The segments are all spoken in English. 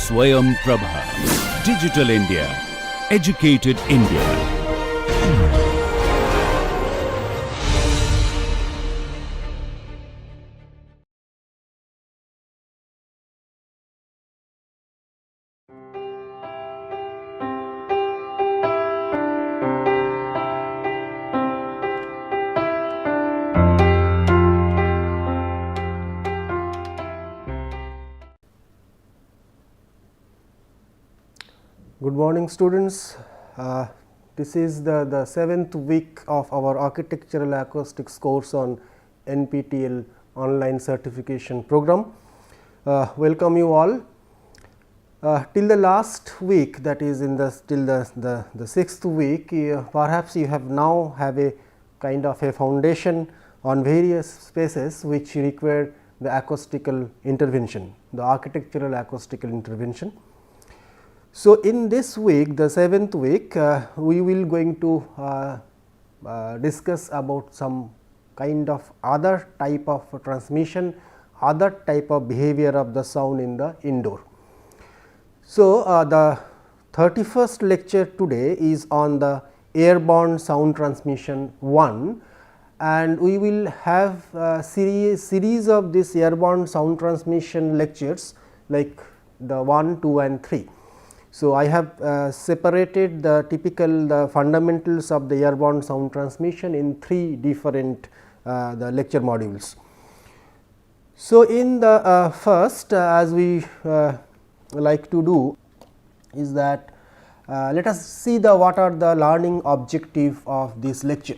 Swayam Prabha. Digital India. Educated India. Good morning, students. This is the seventh week of our Architectural Acoustics course on NPTEL online certification program. Welcome you all. Till the last week, that is in the till the sixth week, perhaps you have now have a kind of a foundation on various spaces which require the acoustical intervention, the architectural acoustical intervention. So, in this week, the seventh week, we will going to discuss about some kind of other type of transmission, other type of behavior of the sound in the indoor. So, the 31st lecture today is on the airborne sound transmission 1, and we will have a series of this airborne sound transmission lectures like the 1, 2 and 3. So, I have separated the typical fundamentals of the airborne sound transmission in 3 different the lecture modules. So, in the first as we like to do is that let us see the what are the learning objective of this lecture.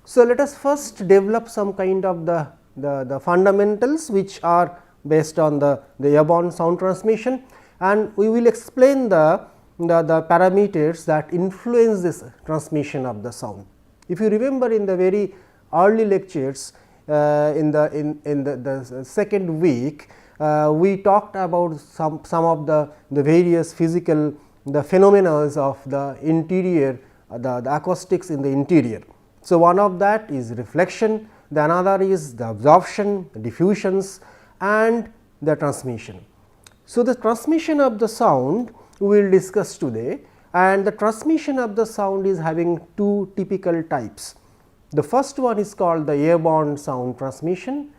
So, let us first develop some kind of the fundamentals which are based on the airborne sound transmission, and we will explain the parameters that influence this transmission of the sound. If you remember in the very early lectures in the second week, we talked about some of the various physical phenomena of the interior, the acoustics in the interior. So, one of that is reflection, the another is the absorption, diffusions and the transmission. So, the transmission of the sound we will discuss today, and the transmission of the sound is having 2 typical types. The first one is called the airborne sound transmission,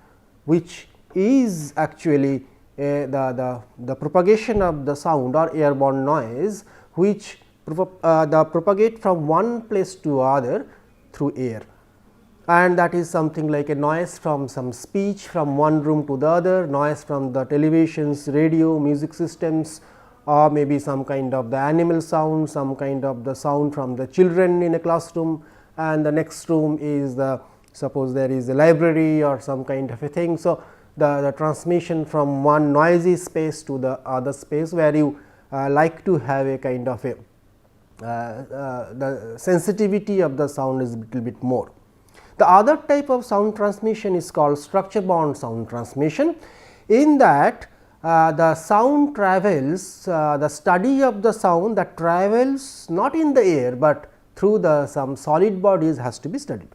which is actually the propagation of the sound or airborne noise, which propagate from one place to other through air, and that is something like a noise from some speech from one room to the other, noise from the televisions, radio, music systems, or maybe some kind of the animal sound, some kind of the sound from the children in a classroom, and the next room is the suppose there is a library or some kind of a thing. So, the transmission from one noisy space to the other space where you like to have a kind of a the sensitivity of the sound is little bit more. The other type of sound transmission is called structure bound sound transmission. In that the sound travels, the study of the sound that travels not in the air, but through the some solid bodies has to be studied.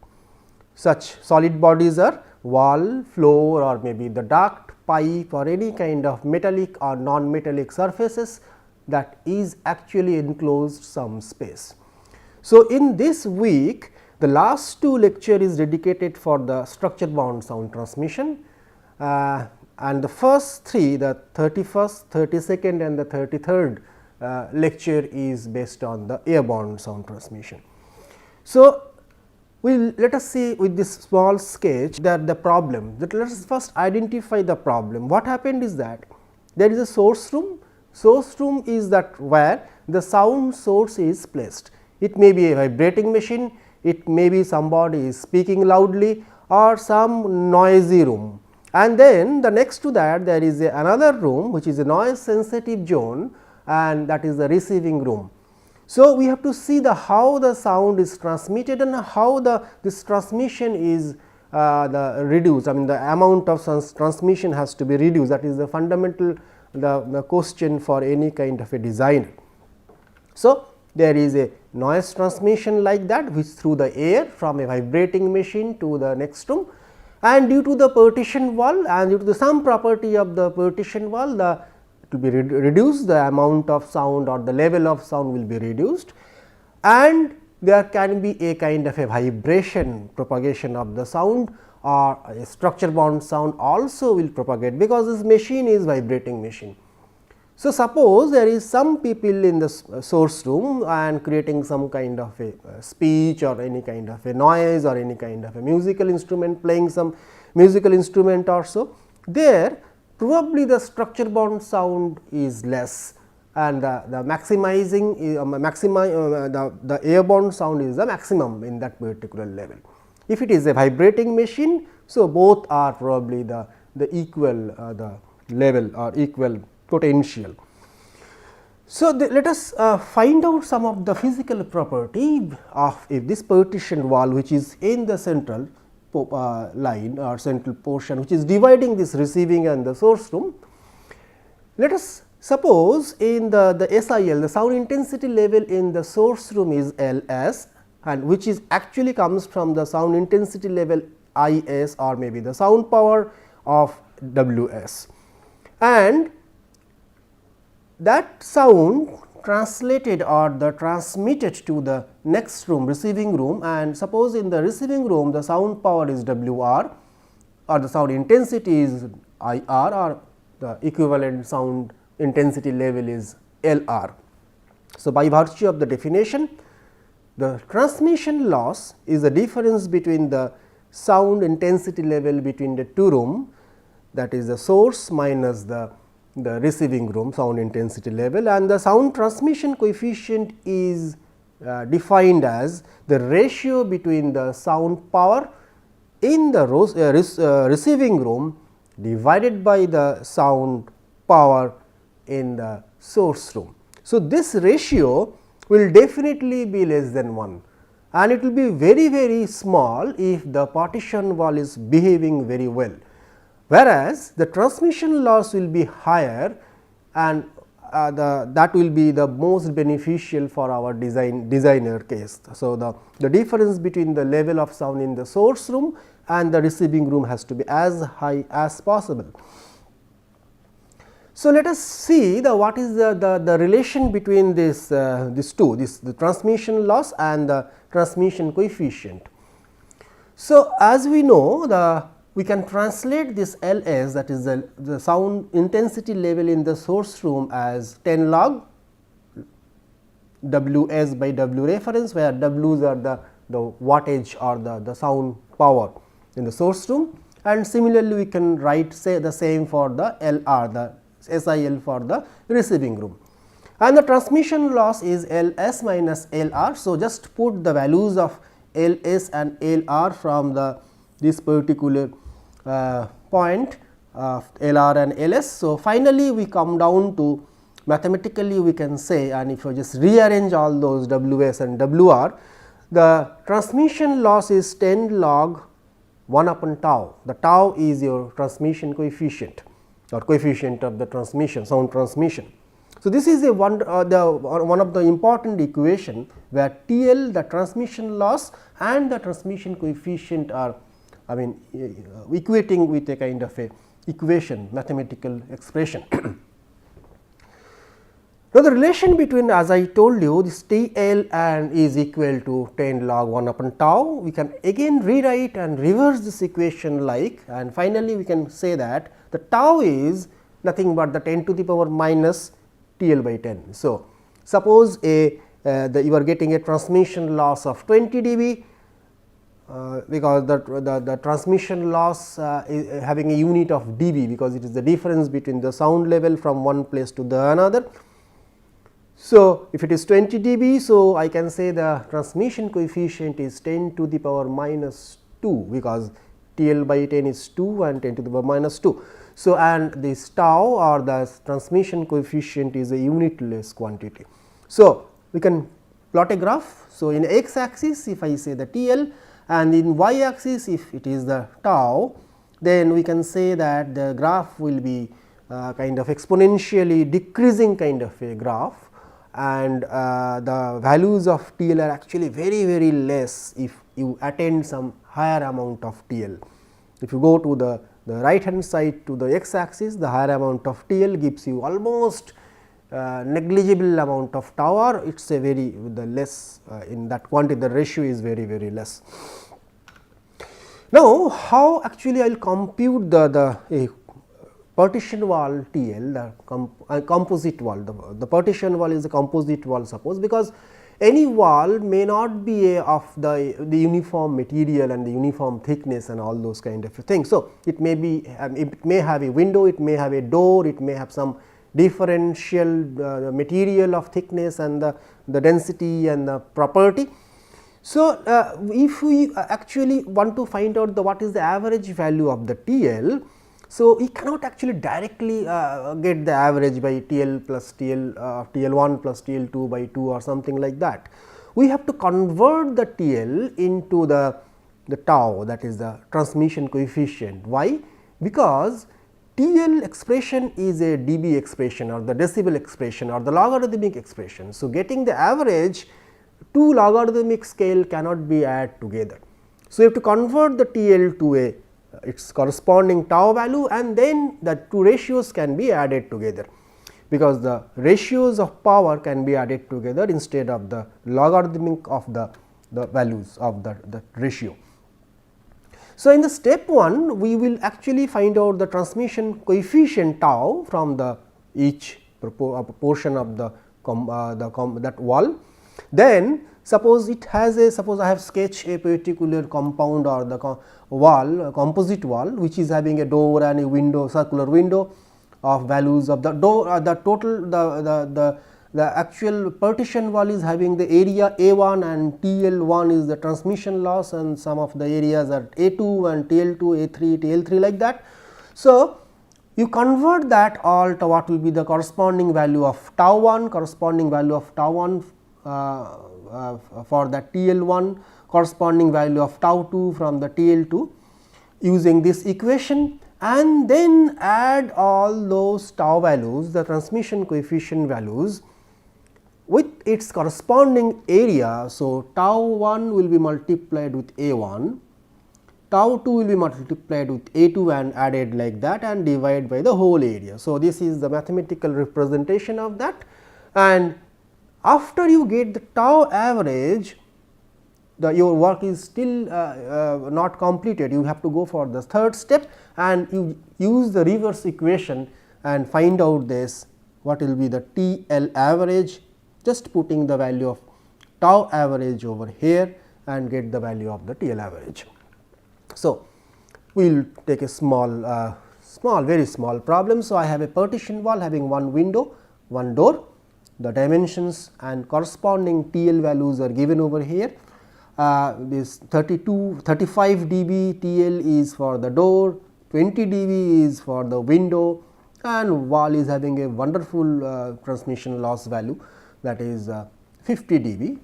Such solid bodies are wall, floor, or maybe the duct, pipe, or any kind of metallic or non-metallic surfaces that is actually enclosed some space. So, in this week the last 2 lecture is dedicated for the structure bound sound transmission, and the first 3, the 31st, 32nd and the 33rd lecture is based on the airborne sound transmission. So, let us see with this small sketch that the problem, that let us first identify the problem. What happened is that there is a source room. Source room is that where the sound source is placed. It may be a vibrating machine, it may be somebody is speaking loudly, or some noisy room, and then the next to that there is another room which is a noise sensitive zone, and that is the receiving room. So, we have to see the how the sound is transmitted and how this transmission is the reduced, I mean the amount of transmission has to be reduced, that is the fundamental the question for any kind of a designer. So, there is a noise transmission like that which through the air from a vibrating machine to the next room, and due to the partition wall and due to some property of the partition wall, the it will be reduced, the amount of sound or the level of sound will be reduced, and there can be a kind of a vibration propagation of the sound, or a structure bound sound also will propagate, because this machine is vibrating machine. So, suppose there is some people in the source room and creating some kind of a speech or any kind of a noise or any kind of a musical instrument, playing some musical instrument or so, there probably the structure bound sound is less, and the maximizing the airborne sound is the maximum in that particular level. If it is a vibrating machine, so both are probably the equal the level or equal potential. So, let us find out some of the physical property of if this partition wall, which is in the central line or central portion, which is dividing this receiving and the source room. Let us suppose in the SIL, the sound intensity level in the source room is Ls, and which is actually comes from the sound intensity level Is, or maybe the sound power of Ws, and that sound translated or the transmitted to the next room, receiving room, and suppose in the receiving room the sound power is Wr, or the sound intensity is Ir, or the equivalent sound intensity level is Lr. So, by virtue of the definition, the transmission loss is the difference between the sound intensity level between the two room, that is the source minus the receiving room sound intensity level, and the sound transmission coefficient is defined as the ratio between the sound power in the receiving room divided by the sound power in the source room. So, this ratio will definitely be less than 1, and it will be very small if the partition wall is behaving very well, whereas the transmission loss will be higher, and that will be the most beneficial for our designer case. So, the difference between the level of sound in the source room and the receiving room has to be as high as possible. So, let us see what is the relation between these two, the transmission loss and the transmission coefficient. So, as we know, we can translate this Ls, that is the sound intensity level in the source room, as 10 log Ws by W reference, where Ws are the wattage or the sound power in the source room, and similarly we can write say the same for the Lr, the SIL for the receiving room, and the transmission loss is Ls minus Lr. So, just put the values of Ls and Lr from this particular point of Lr and Ls. So, finally, we come down to mathematically we can say, and if you just rearrange all those Ws and Wr, the transmission loss is 10 log 1 upon tau. The tau is your transmission coefficient or coefficient of the transmission, sound transmission. So, this is one of the important equation where TL, the transmission loss, and the transmission coefficient are equating with a kind of a equation, mathematical expression. Now, the relation between, as I told you, this TL and is equal to 10 log 1 upon tau. We can again rewrite and reverse this equation like, and finally, we can say that the tau is nothing but the 10 to the power minus TL by 10. So, suppose you are getting a transmission loss of 20 dB, because the transmission loss is having a unit of dB, because it is the difference between the sound level from one place to the another. So, if it is 20 dB, so I can say the transmission coefficient is 10 to the power minus 2, because TL by 10 is 2 and 10 to the power minus 2. So, and this tau or the transmission coefficient is a unitless quantity. So, we can plot a graph. So, in x axis if I say the TL, and in y axis if it is the tau, then we can say that the graph will be kind of exponentially decreasing kind of a graph, and the values of TL are actually very less if you attain some higher amount of TL. If you go to the the right hand side to the x axis, the higher amount of TL gives you almost negligible amount of tau r, it is a very the less in that quantity the ratio is very less. Now, how actually I will compute the partition wall TL, the composite wall, the partition wall is a composite wall suppose, because any wall may not be of the uniform material and the uniform thickness and all those kind of things. So, it may be it may have a window, it may have a door, it may have some differential material of thickness and the density and the property. So, if we actually want to find out what is the average value of the TL, so we cannot actually directly get the average by TL plus TL TL1 plus TL2 by 2 or something like that. We have to convert the TL into the tau, that is the transmission coefficient. Why? Because TL expression is a dB expression or the decibel expression or the logarithmic expression. So, getting the average, two logarithmic scale cannot be added together. So, you have to convert the TL to its corresponding tau value, and then the two ratios can be added together, because the ratios of power can be added together instead of the logarithmic of the values of the ratio. So, in the step 1 we will actually find out the transmission coefficient tau from the each portion of that wall. Then suppose it has suppose I have sketched a particular compound or the wall, composite wall, which is having a door and a window, circular window of values of the door, the total the actual partition wall is having the area A1 and TL1 is the transmission loss, and some of the areas are A2 and TL2, A3, TL3 like that. So, you convert that all to what will be the corresponding value of tau 1, corresponding value of tau 1 for the TL1, corresponding value of tau 2 from the TL2 using this equation, and then add all those tau values, the transmission coefficient values with its corresponding area. So, tau 1 will be multiplied with A1, tau 2 will be multiplied with A2 and added like that and divided by the whole area. So, this is the mathematical representation of that, and after you get the tau average, your work is still not completed. You have to go for the third step and you use the reverse equation and find out this what will be the TL average, just putting the value of tau average over here and get the value of the TL average. So, we will take a very small problem. So, I have a partition wall having one window, one door. The dimensions and corresponding TL values are given over here. This 35 dB TL is for the door, 20 dB is for the window, and wall is having a wonderful transmission loss value, that is 50 dB.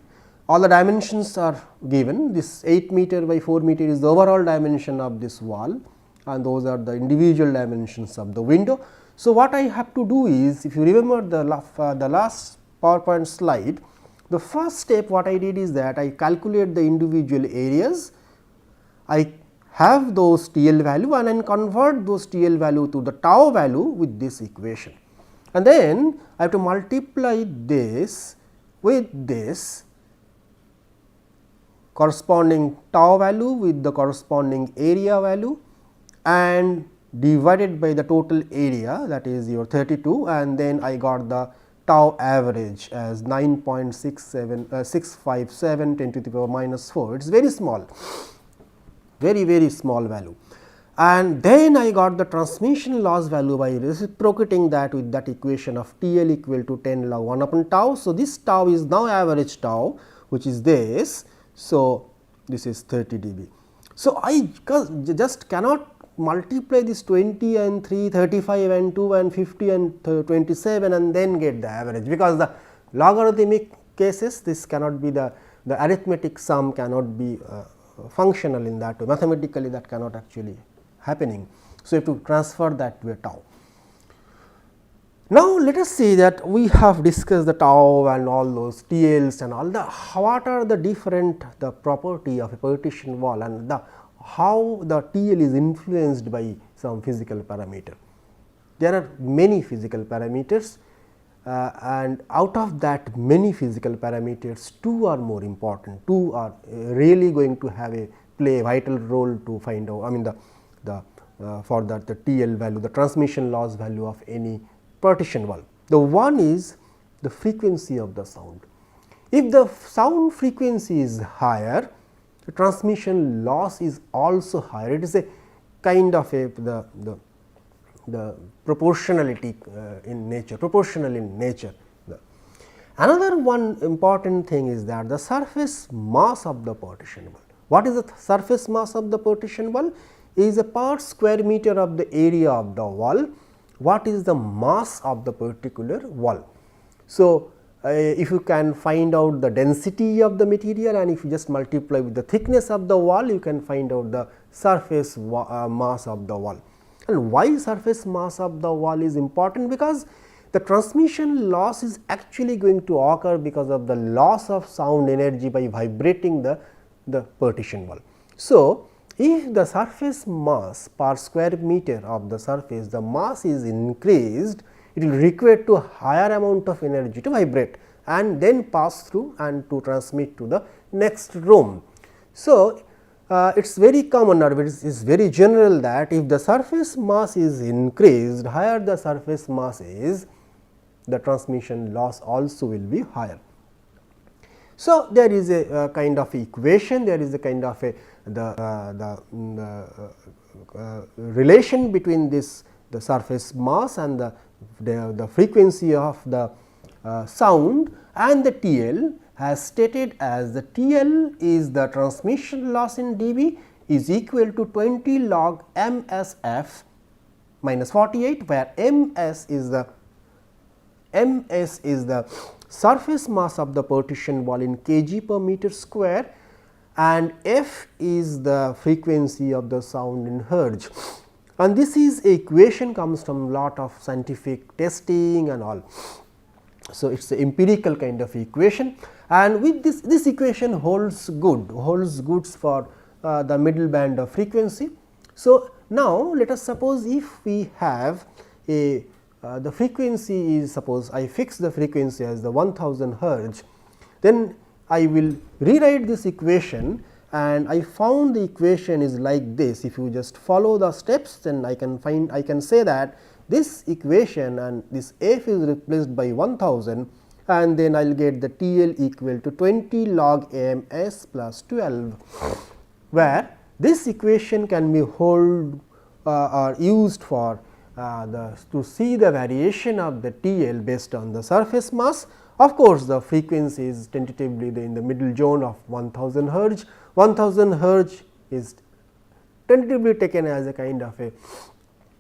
All the dimensions are given. This 8 meter by 4 meter is the overall dimension of this wall, and those are the individual dimensions of the window. So, what I have to do is, if you remember the last PowerPoint slide, the first step what I did is that I calculate the individual areas, I have those TL value and then convert those TL value to the tau value with this equation, and then I have to multiply this with this corresponding tau value with the corresponding area value and divided by the total area, that is your 32, and then I got the tau average as 9.657 10 to the power minus 4. It is very small, very small value, and then I got the transmission loss value by reciprocating that with that equation of TL equal to 10 log 1 upon tau. So, this tau is now average tau, which is this. So, this is 30 dB. So, I just cannot multiply this 20 and 3, 35 and 2 and 50 and 27 and then get the average, because the logarithmic cases this cannot be the arithmetic sum cannot be functional in that way, mathematically that cannot actually happening. So, you have to transfer that to a tau. Now, let us see that we have discussed the tau and all those TLs and all what are the different property of a partition wall and how the TL is influenced by some physical parameter. There are many physical parameters, and out of that many physical parameters, 2 are more important, 2 are really going to have play a vital role to find out, I mean for that the TL value, the transmission loss value of any partition wall. The one is the frequency of the sound. If the sound frequency is higher, the transmission loss is also higher. It is a kind of the proportionality in nature, proportional in nature. Another one important thing is that the surface mass of the partition wall. What is the surface mass of the partition wall? Is a per square meter of the area of the wall. What is the mass of the particular wall? So, if you can find out the density of the material, and if you just multiply with the thickness of the wall, you can find out the surface mass of the wall. And why surface mass of the wall is important? Because the transmission loss is actually going to occur because of the loss of sound energy by vibrating the partition wall. So, if the surface mass per square meter of the surface, the mass is increased, it will require to a higher amount of energy to vibrate and then pass through and to transmit to the next room. So, it is very common, or it is very general, that if the surface mass is increased, higher the surface mass is, the transmission loss also will be higher. So, there is a kind of equation, there is a kind of relation between this the surface mass and the frequency of the sound, and the TL as stated as the TL is the transmission loss in dB is equal to 20 log MSF minus 48, where MS is the surface mass of the partition wall in kg per meter square, and F is the frequency of the sound in hertz. And this is equation comes from lot of scientific testing and all. So, it is an empirical kind of equation, and with this equation holds goods for the middle band of frequency. So, now let us suppose if we have a the frequency is, suppose I fix the frequency as the 1000 hertz, then I will rewrite this equation, and I found the equation is like this. If you just follow the steps, then I can say that this equation and this F is replaced by 1000, and then I will get the TL equal to 20 log MS plus 12, where this equation can be or used for to see the variation of the TL based on the surface mass. Of course, the frequency is tentatively in the middle zone of 1000 hertz. 1000 hertz is tentatively taken as a kind of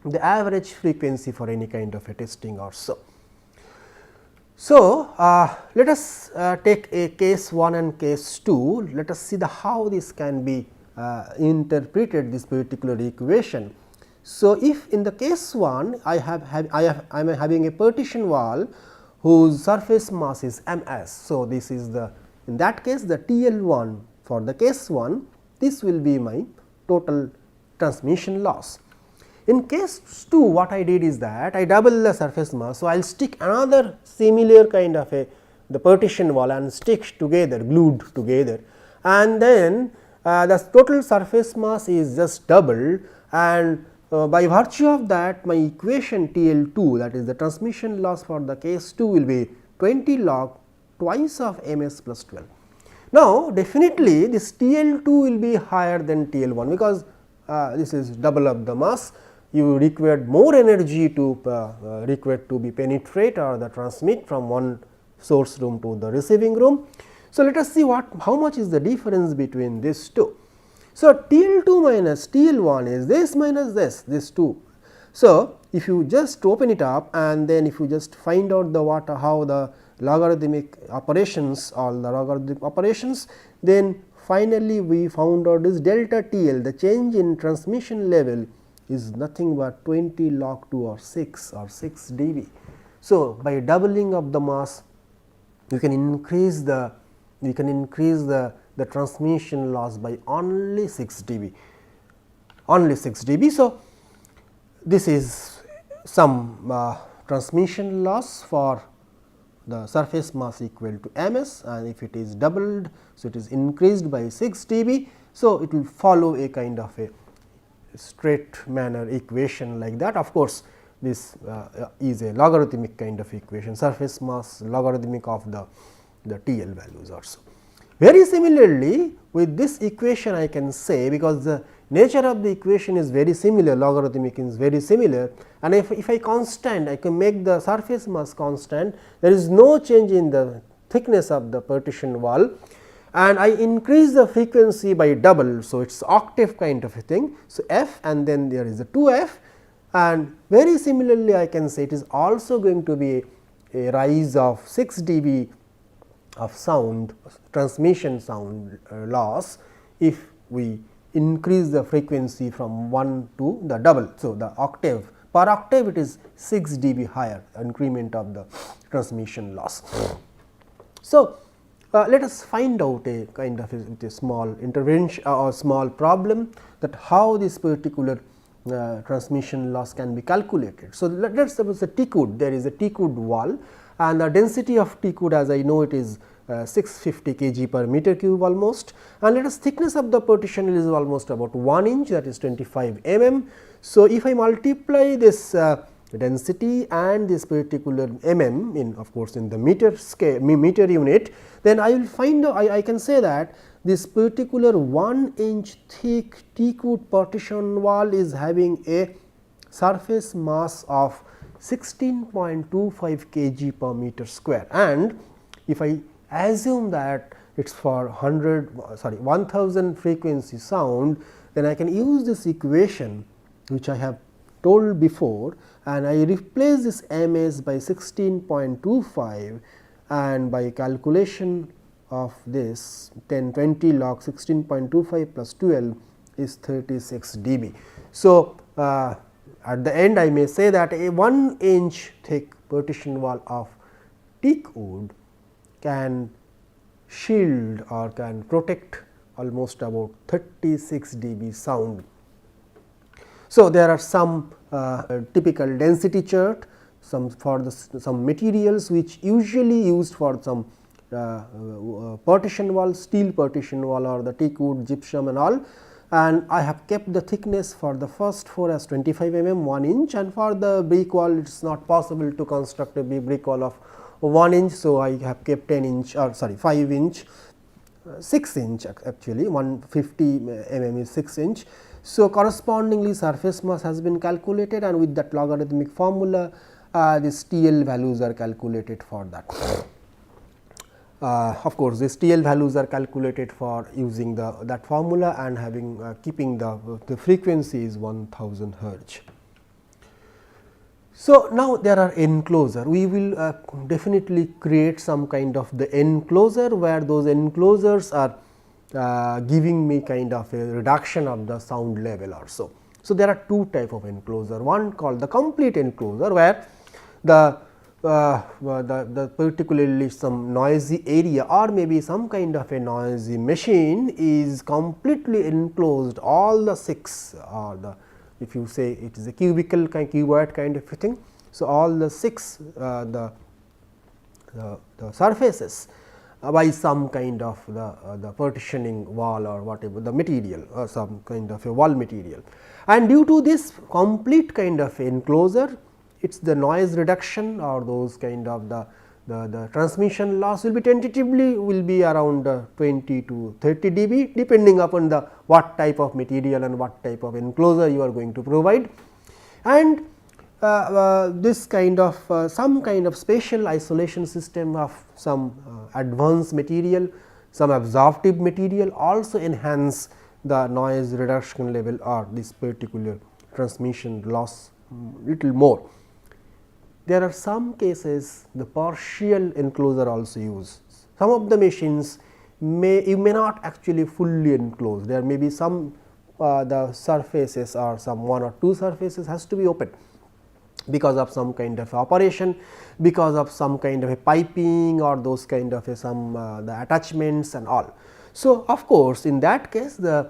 the average frequency for any kind of a testing or so. So, let us take a case 1 and case 2. Let us see how this can be interpreted, this particular equation. So, if in the case 1 I am having a partition wall whose surface mass is MS. So, this is in that case the TL1 for the case 1, this will be my total transmission loss. In case 2, what I did is that I double the surface mass. So, I will stick another similar kind of the partition wall and stick together, glued together, and then the total surface mass is just doubled, and by virtue of that my equation TL2, that is the transmission loss for the case 2, will be 20 log twice of MS plus 12. Now, definitely this TL2 will be higher than TL1, because this is double of the mass. You required more energy to be penetrate or the transmit from one source room to the receiving room. So, let us see how much is the difference between these two. So, TL2 minus TL1 is this minus this 2. So, if you just open it up and then if you just find out how the logarithmic operations, all the logarithmic operations, then finally we found out this delta TL, the change in transmission level is nothing but 20 log 2 or 6 dB. So, by doubling of the mass, you can increase the transmission loss by only 6 dB, only 6 dB. So, this is some transmission loss for the surface mass equal to ms, and if it is doubled, so it is increased by 6 dB. So, it will follow a kind of a straight manner equation like that. Of course, this is a logarithmic kind of equation, surface mass logarithmic of the TL values also. Very similarly, with this equation I can say, because the nature of the equation is very similar, logarithmic is very similar, and if I constant, I can make the surface mass constant, there is no change in the thickness of the partition wall, and I increase the frequency by double. So, it is octave kind of a thing. So, f, and then there is a 2f, and very similarly I can say it is also going to be a rise of 6 dB of sound transmission sound loss if we increase the frequency from 1 to the double. So, the octave, per octave it is 6 dB higher increment of the transmission loss. So, let us find out a kind of a small intervention or small problem, that how this particular transmission loss can be calculated. So, let us suppose a teakwood, there is a teakwood wall, and the density of teakwood, as I know, it is 650 kg per meter cube almost, and let us thickness of the partition is almost about 1 inch, that is 25 mm. So, if I multiply this density and this particular mm in, of course, in the meter scale meter unit, then I will find out, I can say that this particular 1 inch thick teakwood partition wall is having a surface mass of 16.25 kg per meter square, and if I assume that it is for 1000 frequency sound, then I can use this equation which I have told before, and I replace this ms by 16.25, and by calculation of this 20 log 16.25 plus 12 is 36 dB. So, at the end I may say that a 1 inch thick partition wall of teak wood can shield or can protect almost about 36 dB sound. So, there are some typical density chart, some for some materials which usually used for some partition wall, steel partition wall or the teak wood, gypsum and all, and I have kept the thickness for the first 4 as 25 mm 1 inch, and for the brick wall it is not possible to construct a brick wall of 1 inch. So, I have kept 10 inch or sorry 5 inch, 6 inch actually 150 mm is 6 inch. So, correspondingly surface mass has been calculated, and with that logarithmic formula this TL values are calculated for that. Of course, these TL values are calculated for using that formula and having keeping the frequency is 1000 hertz. So, now there are enclosure, we will definitely create some kind of the enclosure where those enclosures are giving me kind of a reduction of the sound level or so. So, there are two type of enclosure, one called the complete enclosure where the particularly some noisy area or maybe some kind of a noisy machine is completely enclosed, all the 6 or the, if you say it is a cubicle cuboid kind of a thing. So, all the 6 the surfaces by some kind of the partitioning wall or whatever the material or some kind of a wall material, and due to this complete kind of enclosure, it is the noise reduction or those kind of the transmission loss will be tentatively will be around 20 to 30 dB depending upon the what type of material and what type of enclosure you are going to provide. And this kind of some kind of spatial isolation system of some advanced material, some absorptive material also enhance the noise reduction level or this particular transmission loss little more. There are some cases the partial enclosure also used. Some of the machines you may not actually fully enclose, there may be some the surfaces or some 1 or 2 surfaces has to be open because of some kind of operation, because of some kind of a piping or those kind of some the attachments and all. So, of course, in that case the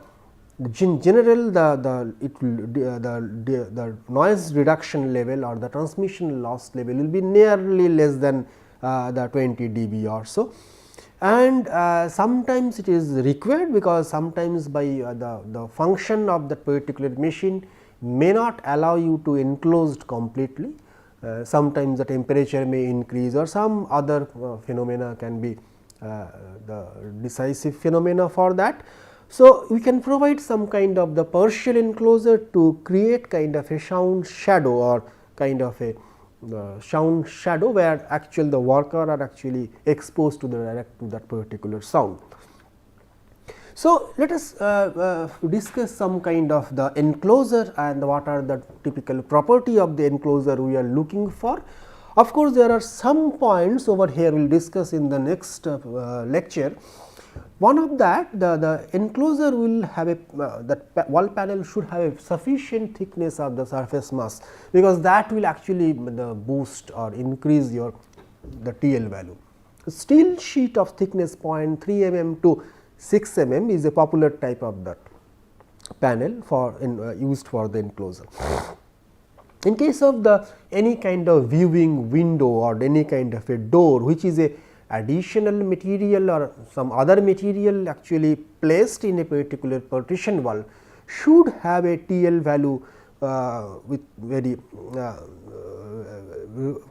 In general, the noise reduction level or the transmission loss level will be nearly less than the 20 dB or so, and sometimes it is required, because sometimes by the function of that particular machine may not allow you to enclosed completely. Sometimes the temperature may increase or some other phenomena can be the decisive phenomena for that. So, we can provide some kind of the partial enclosure to create kind of a sound shadow or kind of a sound shadow, where actually the worker are actually exposed to the direct to that particular sound. So, let us discuss some kind of the enclosure and what are the typical property of the enclosure we are looking for. Of course, there are some points over here we will discuss in the next lecture. One of that, the enclosure will have a that wall panel should have a sufficient thickness of the surface mass, because that will actually boost or increase your the TL value. Steel sheet of thickness 0.3 mm to 6 mm is a popular type of that panel for used for the enclosure. In case of the any kind of viewing window or any kind of a door, which is a additional material or some other material actually placed in a particular partition wall, should have a TL value with very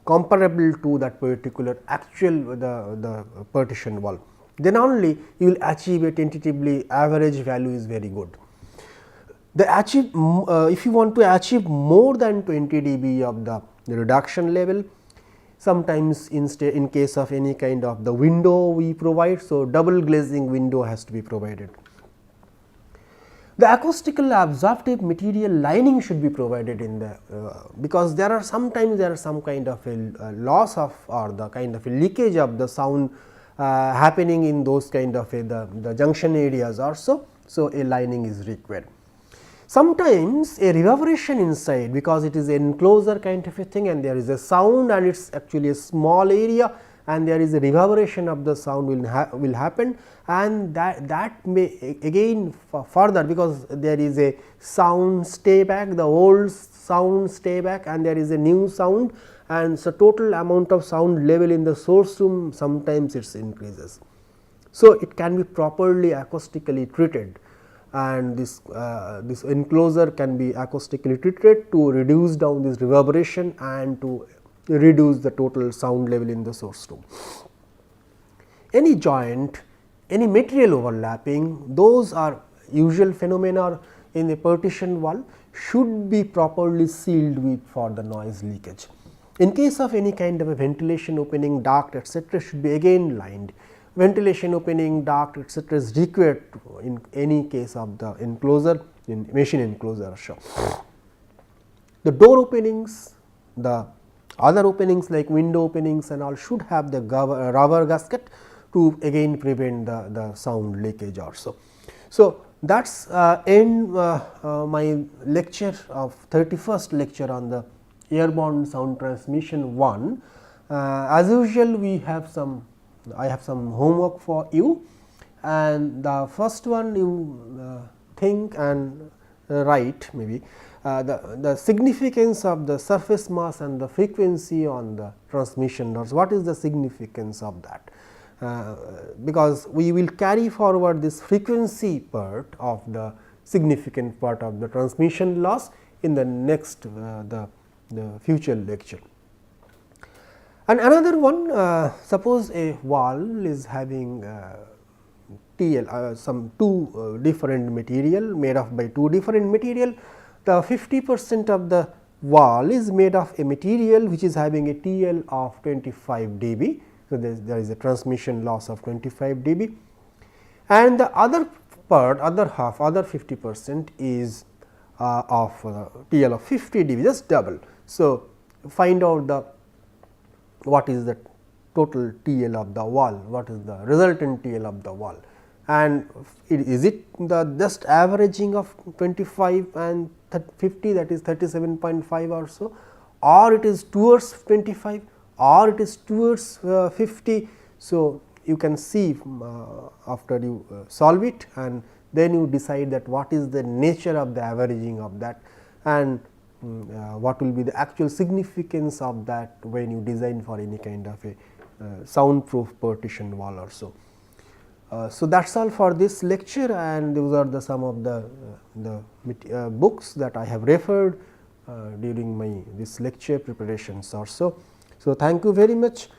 comparable to that particular actual the partition wall. Then only you will achieve a tentatively average value is very good. The achieve if you want to achieve more than 20 dB of the reduction level, sometimes in case of any kind of the window we provide. So, double glazing window has to be provided. The acoustical absorptive material lining should be provided in the because there are sometimes there are some kind of a loss of or the kind of a leakage of the sound happening in those kind of the junction areas also. So, a lining is required. Sometimes a reverberation inside, because it is an enclosure kind of a thing and there is a sound and it is actually a small area and there is a reverberation of the sound will happen, and that may again further, because there is a sound stay back, the old sound stay back and there is a new sound, and so total amount of sound level in the source room sometimes it increases. So, it can be properly acoustically treated, and this enclosure can be acoustically treated to reduce down this reverberation and to reduce the total sound level in the source room. Any joint, any material overlapping, those are usual phenomena in a partition wall, should be properly sealed with for the noise leakage. In case of any kind of a ventilation opening, duct etc., should be again lined. Ventilation opening, duct etc., is required in any case of the enclosure, in machine enclosure. Sure. The door openings, the other openings like window openings and all should have the rubber gasket to again prevent the sound leakage also. So, that is end my lecture of 31st lecture on the airborne sound transmission 1. As usual, we have some I have some homework for you, and the first one you think and write maybe the significance of the surface mass and the frequency on the transmission loss. What is the significance of that? Because we will carry forward this frequency part of the significant part of the transmission loss in the next the future lecture. And another one, suppose a wall is having TL some two different material made of by two different material. The 50% of the wall is made of a material which is having a TL of 25 dB. So, there is a transmission loss of 25 dB, and the other part, other half, other 50% is of TL of 50 dB, just double. So, find out the what is the total TL of the wall, what is the resultant TL of the wall, and is it the just averaging of 25 and 50, that is 37.5 or so, or it is towards 25 or it is towards 50. So, you can see after you solve it and then you decide that what is the nature of the averaging of that, and what will be the actual significance of that when you design for any kind of a soundproof partition wall or so. So, that is all for this lecture, and those are the some of the books that I have referred during my this lecture preparations or so. So, thank you very much.